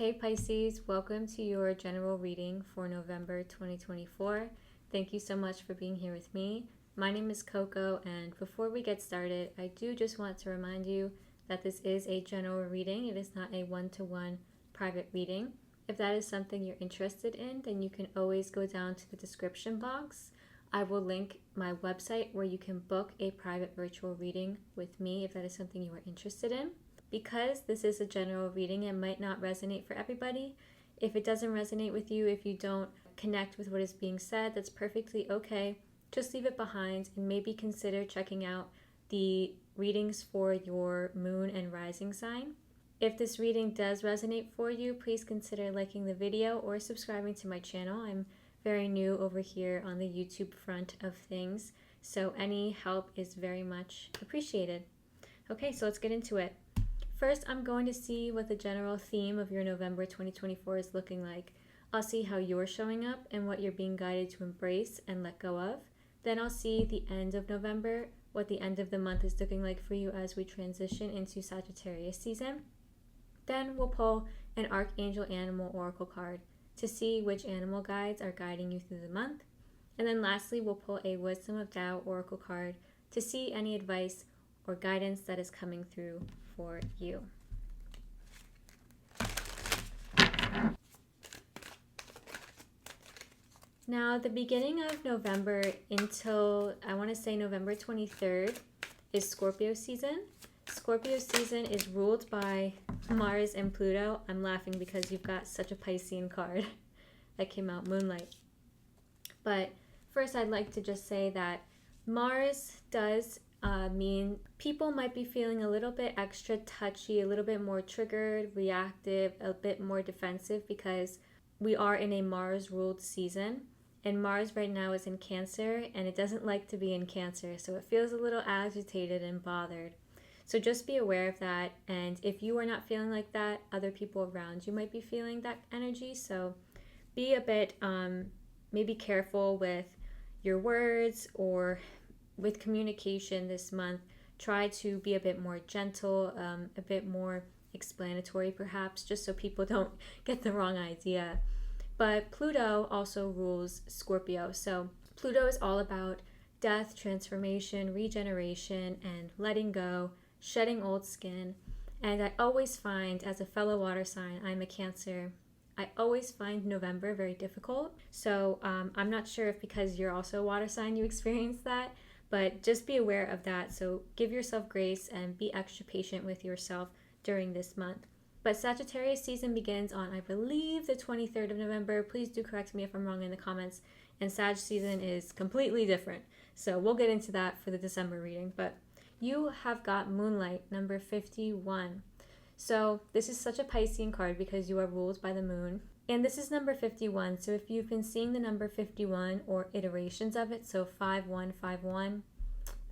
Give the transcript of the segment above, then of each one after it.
Hey Pisces, welcome to your general reading for November 2024. Thank you so much for being here with me. My name is Coco, and before we get started, I do just want to remind you that this is a general reading. It is not a one-to-one private reading. If that is something you're interested in, then you can always go down to the description box. I will link my website where you can book a private virtual reading with me if that is something you are interested in. Because this is a general reading, it might not resonate for everybody. If it doesn't resonate with you, if you don't connect with what is being said, that's perfectly okay. Just leave it behind and maybe consider checking out the readings for your moon and rising sign. If this reading does resonate for you, please consider liking the video or subscribing to my channel. I'm very new over here on the YouTube front of things, so any help is very much appreciated. Okay, so let's get into it. First, I'm going to see what the general theme of your November 2024 is looking like. I'll see how you're showing up and what you're being guided to embrace and let go of. Then I'll see the end of November, what the end of the month is looking like for you as we transition into Sagittarius season. Then we'll pull an Archangel Animal Oracle card to see which animal guides are guiding you through the month. And then lastly, we'll pull a Wisdom of Tao Oracle card to see any advice or guidance that is coming through for you. Now, the beginning of November until I want to say November 23rd is Scorpio season. Scorpio season is ruled by Mars and Pluto. I'm laughing because you've got such a Piscean card that came out, Moonlight. But first, I'd like to just say that Mars does mean people might be feeling a little bit extra touchy, a little bit more triggered, reactive, a bit more defensive because we are in a Mars-ruled season. And Mars right now is in Cancer, and it doesn't like to be in Cancer, so it feels a little agitated and bothered. So just be aware of that, and if you are not feeling like that, other people around you might be feeling that energy. So be a bit maybe careful with your words or with communication this month. Try to be a bit more gentle, a bit more explanatory perhaps, just so people don't get the wrong idea. But Pluto also rules Scorpio. So Pluto is all about death, transformation, regeneration, and letting go, shedding old skin. And I always find, as a fellow water sign, I'm a Cancer, I always find November very difficult. So I'm not sure if because you're also a water sign you experience that, but just be aware of that. So give yourself grace and be extra patient with yourself during this month. But Sagittarius season begins on, I believe, the 23rd of November. Please do correct me if I'm wrong in the comments. And Sag season is completely different. So we'll get into that for the December reading. But you have got Moonlight, number 51. So this is such a Piscean card because you are ruled by the moon. And this is number 51. So if you've been seeing the number 51 or iterations of it, so 5151,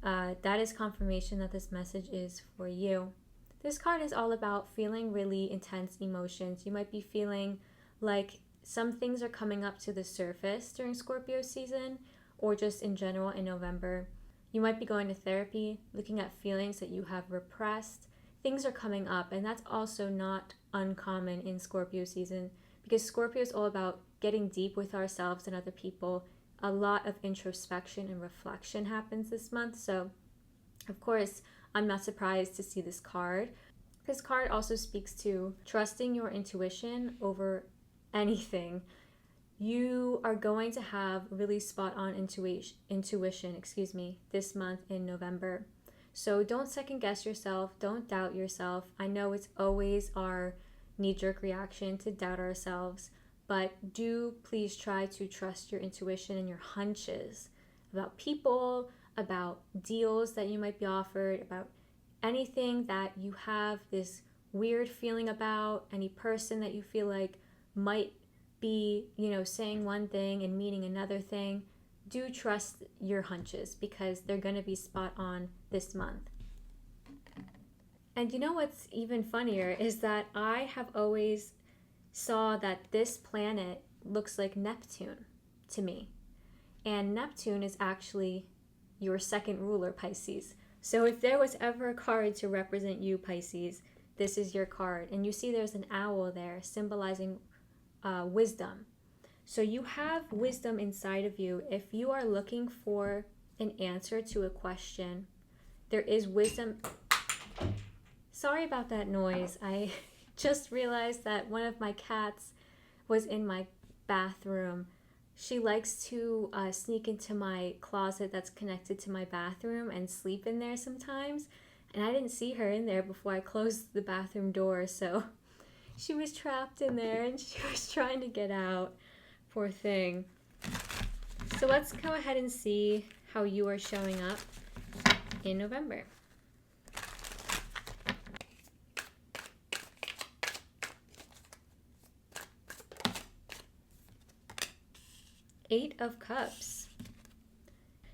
that is confirmation that this message is for you. This card is all about feeling really intense emotions. You might be feeling like some things are coming up to the surface during Scorpio season or just in general in November. You might be going to therapy, looking at feelings that you have repressed. Things are coming up, and that's also not uncommon in Scorpio season because Scorpio is all about getting deep with ourselves and other people. A lot of introspection and reflection happens this month. So, of course, I'm not surprised to see this card. This card also speaks to trusting your intuition over anything. You are going to have really spot on intuition, this month in November. So don't second guess yourself. Don't doubt yourself. I know it's always our knee-jerk reaction to doubt ourselves, but do please try to trust your intuition and your hunches about people, about deals that you might be offered, about anything that you have this weird feeling about, any person that you feel like might be, saying one thing and meaning another thing. Do trust your hunches because they're going to be spot on this month. And you know what's even funnier is that I have always saw that this planet looks like Neptune to me. And Neptune is actually your second ruler, Pisces. So if there was ever a card to represent you, Pisces, this is your card. And you see there's an owl there symbolizing wisdom. So you have wisdom inside of you. If you are looking for an answer to a question, there is wisdom. Sorry about that noise. I just realized that one of my cats was in my bathroom. She likes to sneak into my closet that's connected to my bathroom and sleep in there sometimes. And I didn't see her in there before I closed the bathroom door. So she was trapped in there and she was trying to get out. Poor thing. So let's go ahead and see how you are showing up in November. Eight of Cups.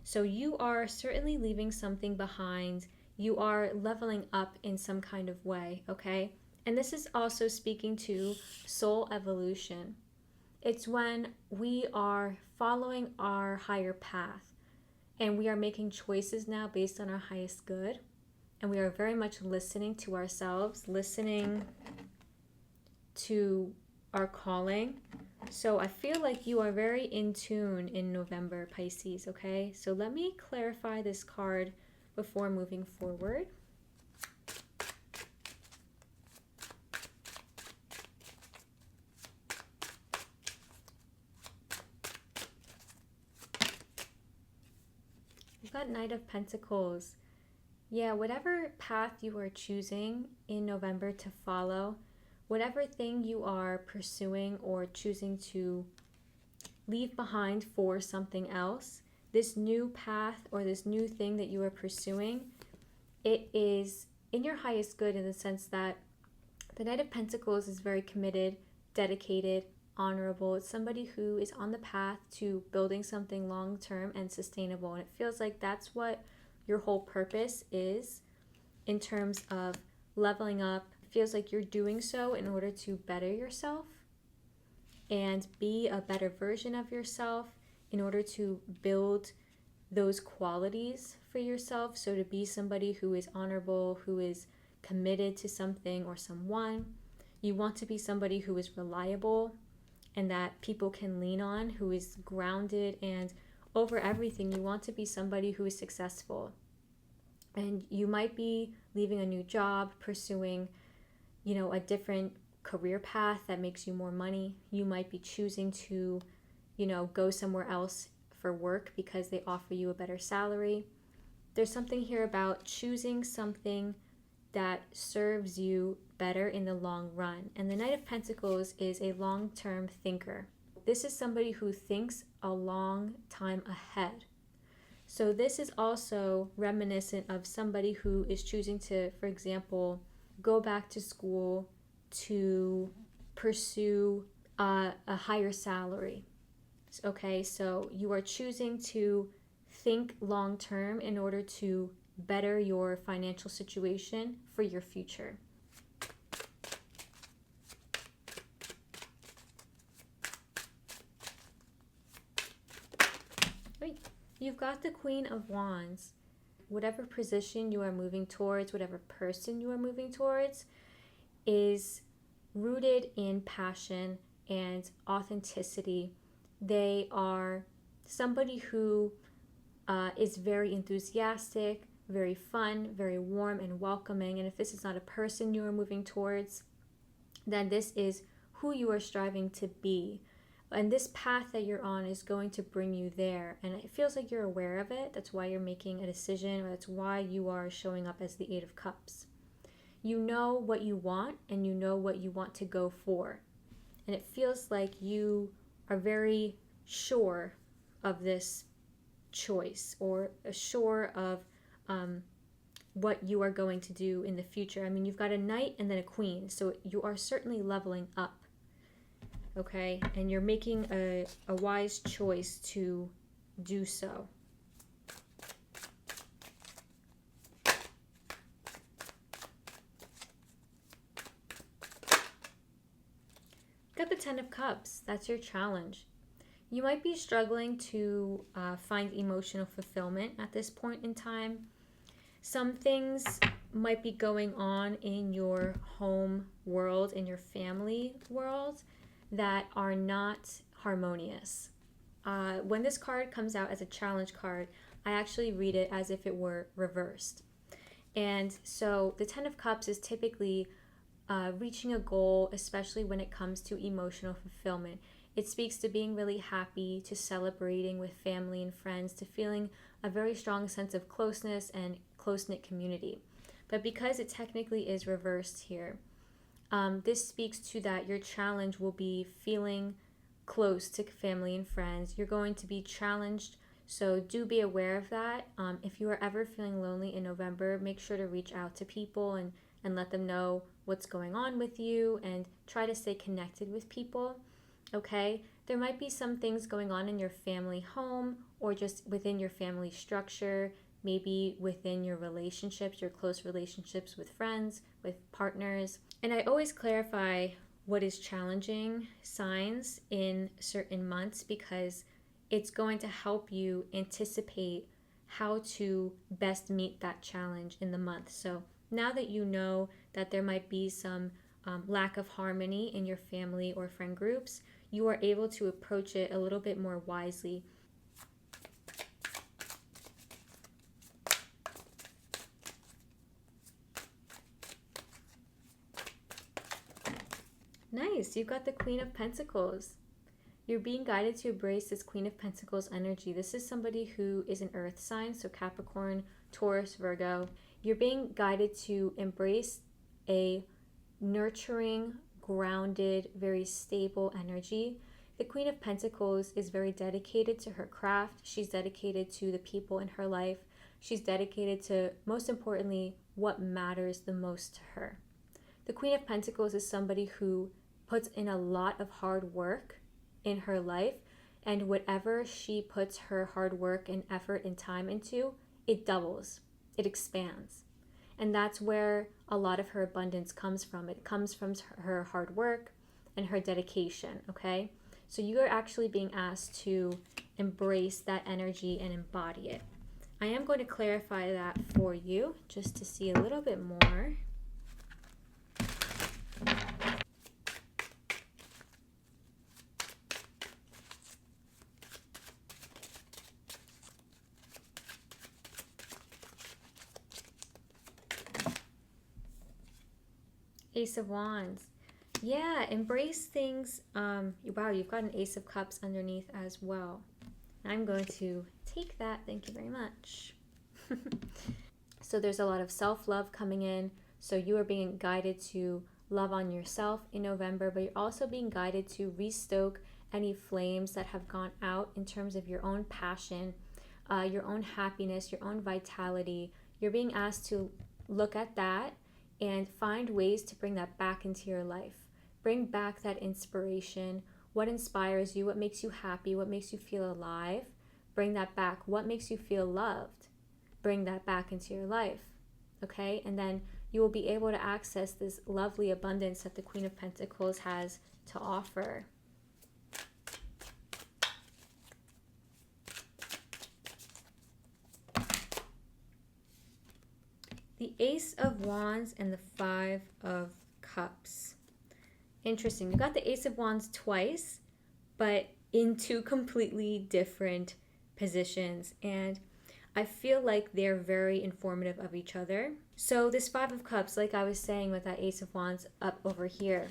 So you are certainly leaving something behind. You are leveling up in some kind of way, okay? And this is also speaking to soul evolution. It's when we are following our higher path and we are making choices now based on our highest good. And we are very much listening to ourselves, listening to our calling. So I feel like you are very in tune in November, Pisces, okay? So let me clarify this card before moving forward. We've got Knight of Pentacles. Yeah, whatever path you are choosing in November to follow, whatever thing you are pursuing or choosing to leave behind for something else, this new path or this new thing that you are pursuing, it is in your highest good in the sense that the Knight of Pentacles is very committed, dedicated, honorable. It's somebody who is on the path to building something long-term and sustainable. And it feels like that's what your whole purpose is in terms of leveling up. It feels like you're doing so in order to better yourself and be a better version of yourself in order to build those qualities for yourself. So to be somebody who is honorable, who is committed to something or someone. You want to be somebody who is reliable and that people can lean on, who is grounded, and over everything, you want to be somebody who is successful. And you might be leaving a new job, pursuing, a different career path that makes you more money. You might be choosing to, go somewhere else for work because they offer you a better salary. There's something here about choosing something that serves you better in the long run. And the Knight of Pentacles is a long-term thinker. This is somebody who thinks a long time ahead. So this is also reminiscent of somebody who is choosing to, for example, go back to school to pursue a higher salary. Okay, so you are choosing to think long term in order to better your financial situation for your future. You've got the Queen of Wands. Whatever position you are moving towards, whatever person you are moving towards, is rooted in passion and authenticity. They are somebody who is very enthusiastic, very fun, very warm and welcoming. And if this is not a person you are moving towards, then this is who you are striving to be. And this path that you're on is going to bring you there. And it feels like you're aware of it. That's why you're making a decision, or that's why you are showing up as the Eight of Cups. You know what you want, and you know what you want to go for. And it feels like you are very sure of this choice, or sure of what you are going to do in the future. I mean, you've got a knight and then a queen, so you are certainly leveling up. Okay, and you're making a wise choice to do so. Got the Ten of Cups. That's your challenge. You might be struggling to find emotional fulfillment at this point in time. Some things might be going on in your home world, in your family world, that are not harmonious. When this card comes out as a challenge card, I actually read it as if it were reversed. And so the Ten of Cups is typically reaching a goal, especially when it comes to emotional fulfillment. It speaks to being really happy, to celebrating with family and friends, to feeling a very strong sense of closeness and close-knit community. But because it technically is reversed here, this speaks to that your challenge will be feeling close to family and friends. You're going to be challenged, so do be aware of that. If you are ever feeling lonely in November, make sure to reach out to people and let them know what's going on with you, and try to stay connected with people. Okay, there might be some things going on in your family home, or just within your family structure, maybe within your relationships, your close relationships with friends, with partners. And I always clarify what is challenging signs in certain months, because it's going to help you anticipate how to best meet that challenge in the month. So now that you know that there might be some lack of harmony in your family or friend groups, you are able to approach it a little bit more wisely. Nice, you've got the Queen of Pentacles. You're being guided to embrace this Queen of Pentacles energy. This is somebody who is an earth sign, so Capricorn, Taurus, Virgo. You're being guided to embrace a nurturing, grounded, very stable energy. The Queen of Pentacles is very dedicated to her craft. She's dedicated to the people in her life. She's dedicated to, most importantly, what matters the most to her. The Queen of Pentacles is somebody who puts in a lot of hard work in her life, and whatever she puts her hard work and effort and time into, it doubles, it expands. And that's where a lot of her abundance comes from. It comes from her hard work and her dedication, okay? So you are actually being asked to embrace that energy and embody it. I am going to clarify that for you just to see a little bit more. Ace of Wands. Yeah, embrace things. Wow, you've got an Ace of Cups underneath as well. I'm going to take that. Thank you very much. So there's a lot of self-love coming in. So you are being guided to love on yourself in November, but you're also being guided to restoke any flames that have gone out in terms of your own passion, your own happiness, your own vitality. You're being asked to look at that and find ways to bring that back into your life. Bring back that inspiration. What inspires you? What makes you happy? What makes you feel alive? Bring that back. What makes you feel loved? Bring that back into your life. Okay? And then you will be able to access this lovely abundance that the Queen of Pentacles has to offer. The Ace of Wands and the Five of Cups. Interesting. You got the Ace of Wands twice, but in two completely different positions. And I feel like they're very informative of each other. So this Five of Cups, like I was saying with that Ace of Wands up over here,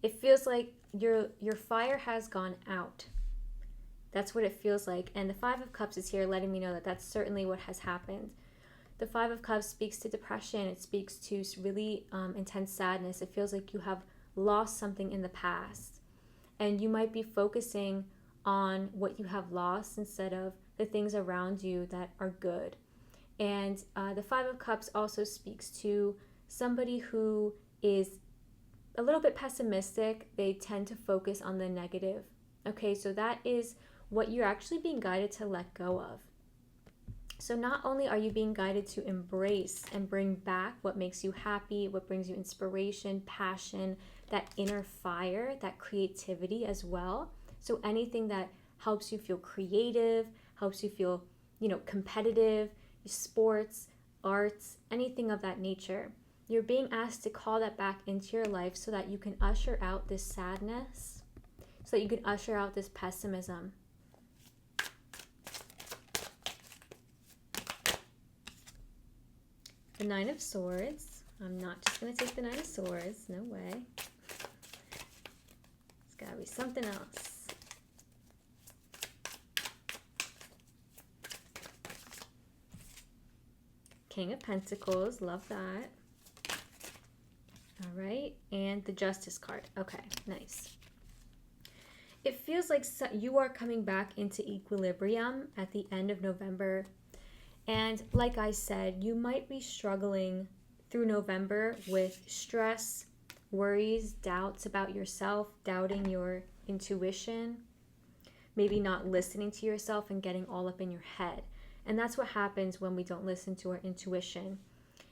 it feels like your fire has gone out. That's what it feels like. And the Five of Cups is here letting me know that that's certainly what has happened. The Five of Cups speaks to depression. It speaks to really intense sadness. It feels like you have lost something in the past. And you might be focusing on what you have lost instead of the things around you that are good. And the Five of Cups also speaks to somebody who is a little bit pessimistic. They tend to focus on the negative. Okay, so that is what you're actually being guided to let go of. So not only are you being guided to embrace and bring back what makes you happy, what brings you inspiration, passion, that inner fire, that creativity as well. So anything that helps you feel creative, helps you feel, competitive, sports, arts, anything of that nature. You're being asked to call that back into your life so that you can usher out this sadness, so that you can usher out this pessimism. The Nine of Swords. I'm not just going to take the Nine of Swords. No way. It's got to be something else. King of Pentacles. Love that. All right. And the Justice card. Okay, nice. It feels like you are coming back into equilibrium at the end of November. And like I said, you might be struggling through November with stress, worries, doubts about yourself, doubting your intuition, maybe not listening to yourself and getting all up in your head. And that's what happens when we don't listen to our intuition.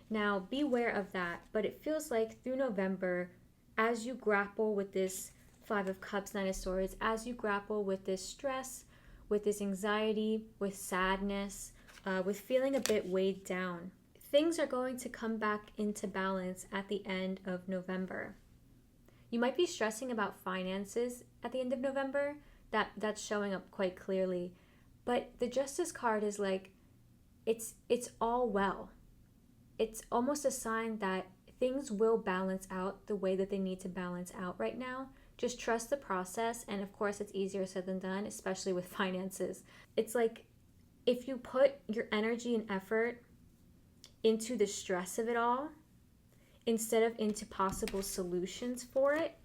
Now, beware of that, but it feels like through November, as you grapple with this Five of Cups, Nine of Swords, as you grapple with this stress, with this anxiety, with sadness, with feeling a bit weighed down, things are going to come back into balance at the end of November. You might be stressing about finances at the end of November. That's showing up quite clearly. But the Justice card is like, it's all well. It's almost a sign that things will balance out the way that they need to balance out right now. Just trust the process. And of course, it's easier said than done, especially with finances. It's like, if you put your energy and effort into the stress of it all, instead of into possible solutions for it,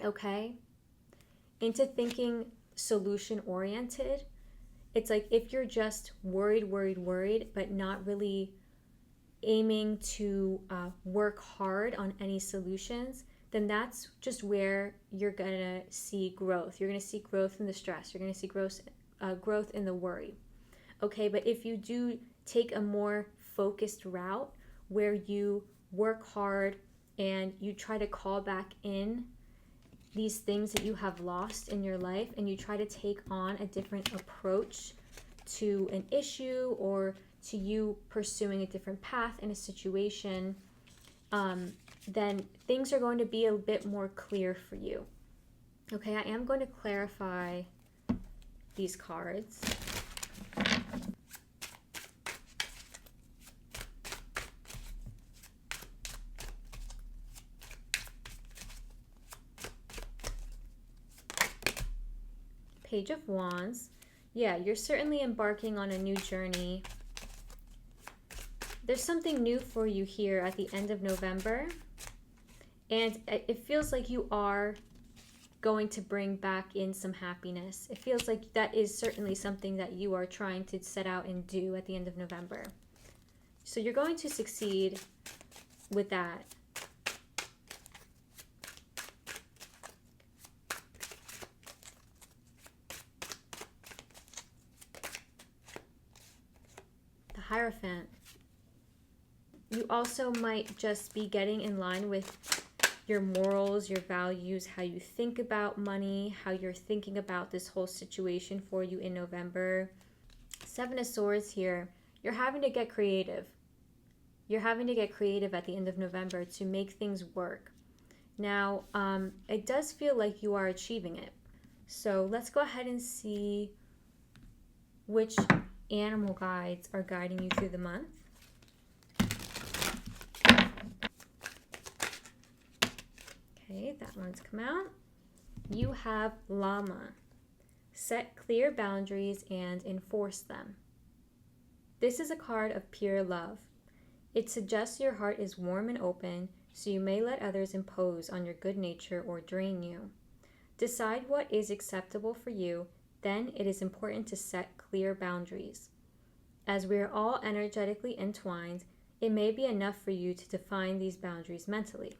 okay, into thinking solution oriented, it's like if you're just worried, but not really aiming to work hard on any solutions, then that's just where you're gonna see growth. You're gonna see growth in the stress. You're gonna see growth in the worry. Okay, but if you do take a more focused route where you work hard and you try to call back in these things that you have lost in your life, and you try to take on a different approach to an issue or to you pursuing a different path in a situation, then things are going to be a bit more clear for you. Okay, I am going to clarify these cards. Page of Wands. Yeah, you're certainly embarking on a new journey. There's something new for you here at the end of November. And it feels like you are going to bring back in some happiness. It feels like that is certainly something that you are trying to set out and do at the end of November. So you're going to succeed with that. The Hierophant. You also might just be getting in line with your morals, your values, how you think about money, how you're thinking about this whole situation for you in November. Seven of Swords here. You're having to get creative. You're having to get creative at the end of November to make things work. Now, it does feel like you are achieving it. So let's go ahead and see which animal guides are guiding you through the month. Okay, that one's come out. You have Llama. Set clear boundaries and enforce them. This is a card of pure love. It suggests your heart is warm and open, so you may let others impose on your good nature or drain you. Decide what is acceptable for you, then it is important to set clear boundaries. As we are all energetically entwined, it may be enough for you to define these boundaries mentally.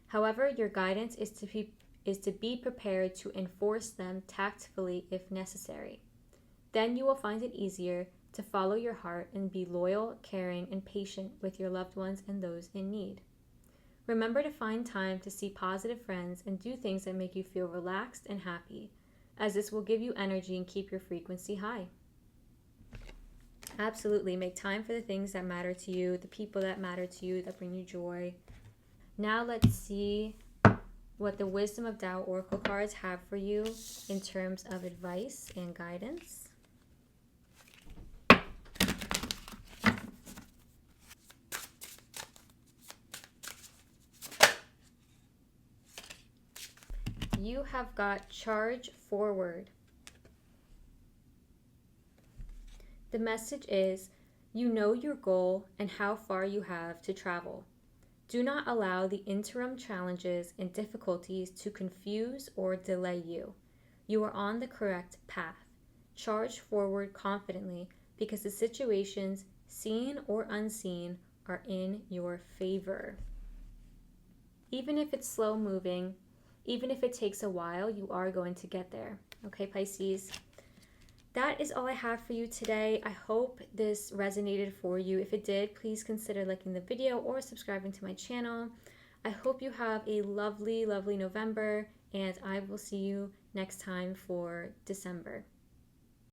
However, your guidance is to be prepared to enforce them tactfully if necessary. Then you will find it easier to follow your heart and be loyal, caring, and patient with your loved ones and those in need. Remember to find time to see positive friends and do things that make you feel relaxed and happy, as this will give you energy and keep your frequency high. Absolutely. Make time for the things that matter to you, the people that matter to you, that bring you joy. Now let's see what the Wisdom of Tao Oracle cards have for you in terms of advice and guidance. You have got Charge Forward. The message is, you know your goal and how far you have to travel. Do not allow the interim challenges and difficulties to confuse or delay you. You are on the correct path. Charge forward confidently because the situations, seen or unseen, are in your favor. Even if it's slow moving, even if it takes a while, you are going to get there. Okay, Pisces? That is all I have for you today. I hope this resonated for you. If it did, please consider liking the video or subscribing to my channel. I hope you have a lovely, lovely November, and I will see you next time for December.